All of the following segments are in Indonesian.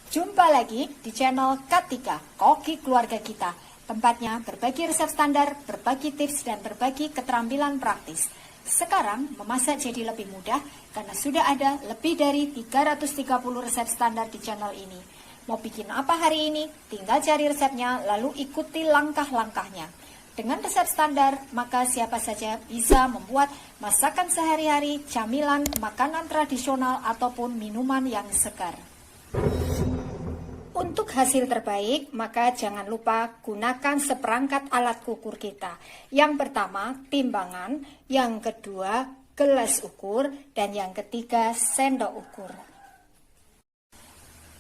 Jumpa lagi di channel Katika, Koki Keluarga Kita. Tempatnya berbagi resep standar, berbagi tips, dan berbagi keterampilan praktis. Sekarang memasak jadi lebih mudah karena sudah ada lebih dari 330 resep standar di channel ini. Mau bikin apa hari ini? Tinggal cari resepnya lalu ikuti langkah-langkahnya. Dengan resep standar, maka siapa saja bisa membuat masakan sehari-hari, camilan, makanan tradisional, ataupun minuman yang segar. Untuk hasil terbaik, maka jangan lupa gunakan seperangkat alat ukur kita. Yang pertama, timbangan. Yang kedua, gelas ukur. Dan yang ketiga, sendok ukur.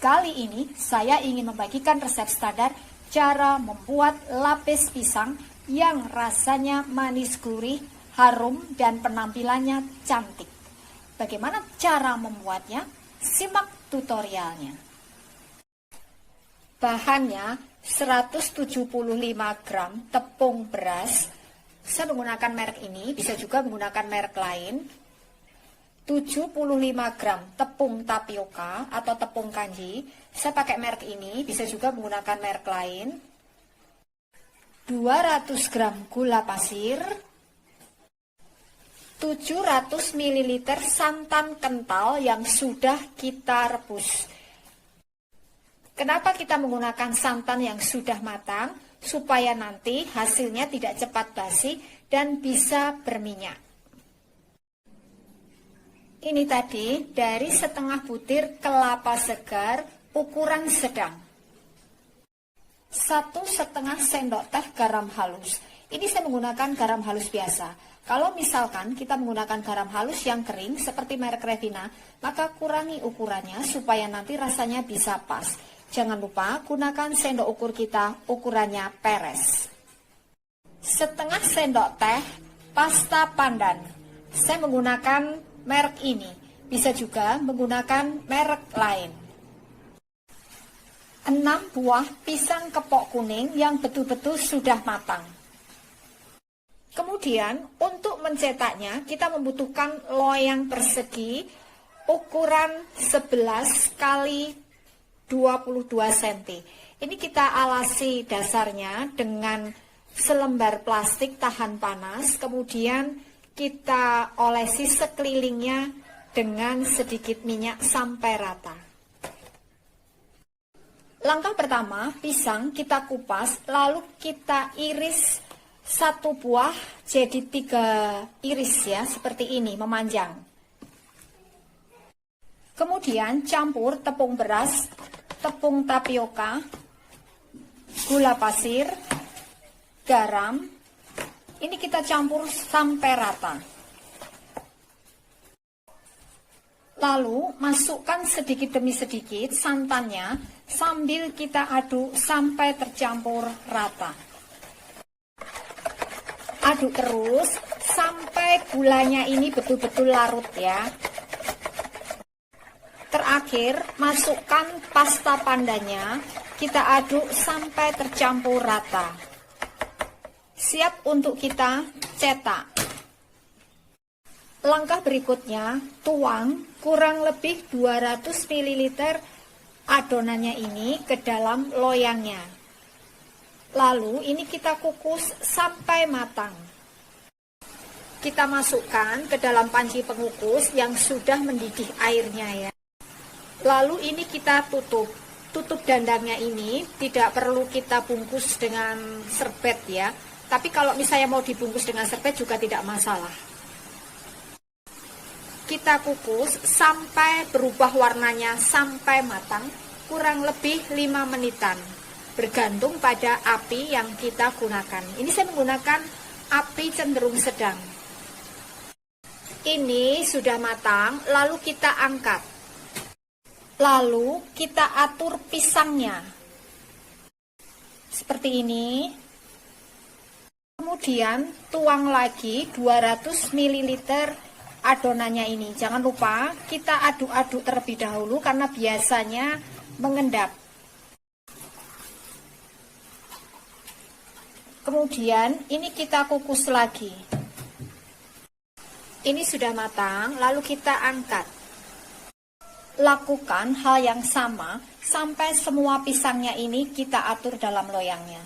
Kali ini, saya ingin membagikan resep standar cara membuat lapis pisang yang rasanya manis gurih, harum, dan penampilannya cantik. Bagaimana cara membuatnya? Simak tutorialnya. Bahannya 175 gram tepung beras. Saya menggunakan merek ini, bisa juga menggunakan merek lain. 75 gram tepung tapioka atau tepung kanji. Saya pakai merek ini, bisa juga menggunakan merek lain. 200 gram gula pasir. 700 ml santan kental yang sudah kita rebus. Kenapa kita menggunakan santan yang sudah matang? Supaya nanti hasilnya tidak cepat basi dan bisa berminyak. Ini tadi dari setengah butir kelapa segar ukuran sedang. 1,5 sendok teh garam halus. Ini saya menggunakan garam halus biasa. Kalau misalkan kita menggunakan garam halus yang kering seperti merek Revina, maka kurangi ukurannya supaya nanti rasanya bisa pas. Jangan lupa gunakan sendok ukur kita, ukurannya peres. Setengah sendok teh pasta pandan. Saya menggunakan merek ini, bisa juga menggunakan merek lain. 6 buah pisang kepok kuning yang betul-betul sudah matang. Kemudian untuk mencetaknya kita membutuhkan loyang persegi ukuran 11 kali 22 cm. Ini kita alasi dasarnya dengan selembar plastik tahan panas, kemudian kita olesi sekelilingnya dengan sedikit minyak sampai rata. Langkah pertama, pisang kita kupas, lalu kita iris satu buah jadi 3 iris ya, seperti ini, memanjang. Kemudian campur tepung beras, tepung tapioka, gula pasir, garam. Ini kita campur sampai rata. Lalu masukkan sedikit demi sedikit santannya sambil kita aduk sampai tercampur rata. Aduk terus sampai gulanya ini betul-betul larut ya. Terakhir, masukkan pasta pandannya, kita aduk sampai tercampur rata. Siap untuk kita cetak. Langkah berikutnya, tuang kurang lebih 200 ml adonannya ini ke dalam loyangnya. Lalu ini kita kukus sampai matang. Kita masukkan ke dalam panci pengukus yang sudah mendidih airnya ya. Lalu ini kita tutup dandangnya ini tidak perlu kita bungkus dengan serbet ya. Tapi kalau misalnya mau dibungkus dengan serbet juga tidak masalah. Kita kukus sampai berubah warnanya sampai matang, kurang lebih 5 menitan. Bergantung pada api yang kita gunakan. Ini saya menggunakan api cenderung sedang. Ini sudah matang, lalu kita angkat. Lalu kita atur pisangnya seperti ini. Kemudian tuang lagi 200 ml adonannya ini. Jangan lupa kita aduk-aduk terlebih dahulu karena biasanya mengendap. Kemudian ini kita kukus lagi. Ini sudah matang, lalu kita angkat. lakukan hal yang sama sampai semua pisangnya ini kita atur dalam loyangnya.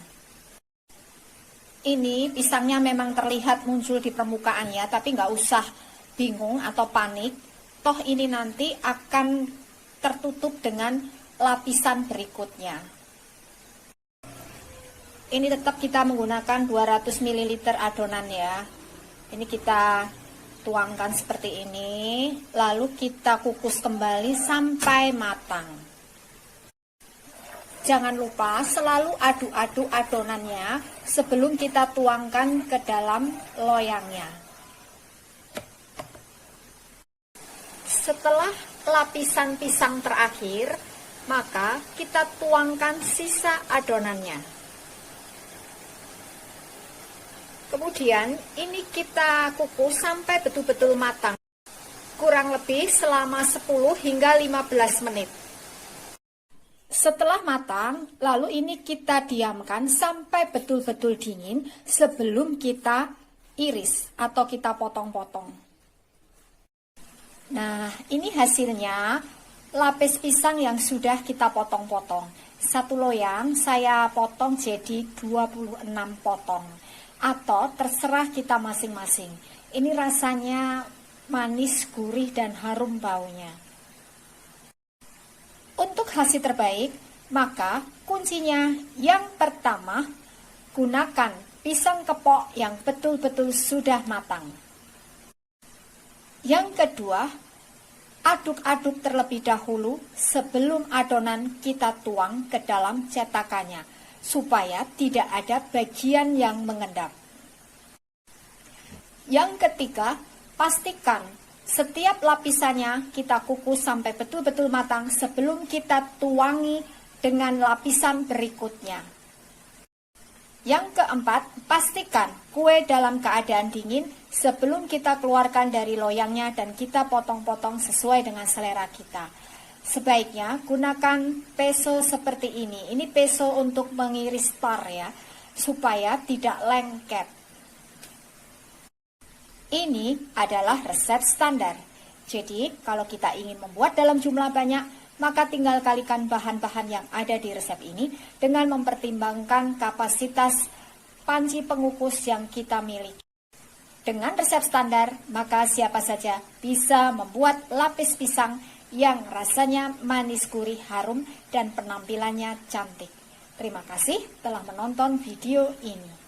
Ini pisangnya memang terlihat muncul di permukaan ya, tapi nggak usah bingung atau panik. Toh ini nanti akan tertutup dengan lapisan berikutnya. Ini tetap kita menggunakan 200 ml adonan ya. Ini kita tuangkan seperti ini, lalu kita kukus kembali sampai matang. Jangan lupa selalu aduk-aduk adonannya sebelum kita tuangkan ke dalam loyangnya. Setelah lapisan pisang terakhir, maka kita tuangkan sisa adonannya. Kemudian ini kita kukus sampai betul-betul matang, kurang lebih selama 10 hingga 15 menit. Setelah matang, lalu ini kita diamkan sampai betul-betul dingin sebelum kita iris atau kita potong-potong. Nah, ini hasilnya lapis pisang yang sudah kita potong-potong. Satu loyang saya potong jadi 26 potong. Atau terserah kita masing-masing. Ini rasanya manis, gurih, dan harum baunya. Untuk hasil terbaik, maka kuncinya yang pertama, gunakan pisang kepok yang betul-betul sudah matang. Yang kedua, aduk-aduk terlebih dahulu sebelum adonan kita tuang ke dalam cetakannya, supaya tidak ada bagian yang mengendap. Yang ketiga, pastikan setiap lapisannya kita kukus sampai betul-betul matang sebelum kita tuangi dengan lapisan berikutnya. Yang keempat, pastikan kue dalam keadaan dingin sebelum kita keluarkan dari loyangnya dan kita potong-potong sesuai dengan selera kita. Sebaiknya gunakan peso seperti ini. Ini peso untuk mengiris tar ya, supaya tidak lengket. Ini adalah resep standar. Jadi kalau kita ingin membuat dalam jumlah banyak, maka tinggal kalikan bahan-bahan yang ada di resep ini dengan mempertimbangkan kapasitas panci pengukus yang kita miliki. Dengan resep standar, maka siapa saja bisa membuat lapis pisang yang rasanya manis, gurih, harum, dan penampilannya cantik. Terima kasih telah menonton video ini.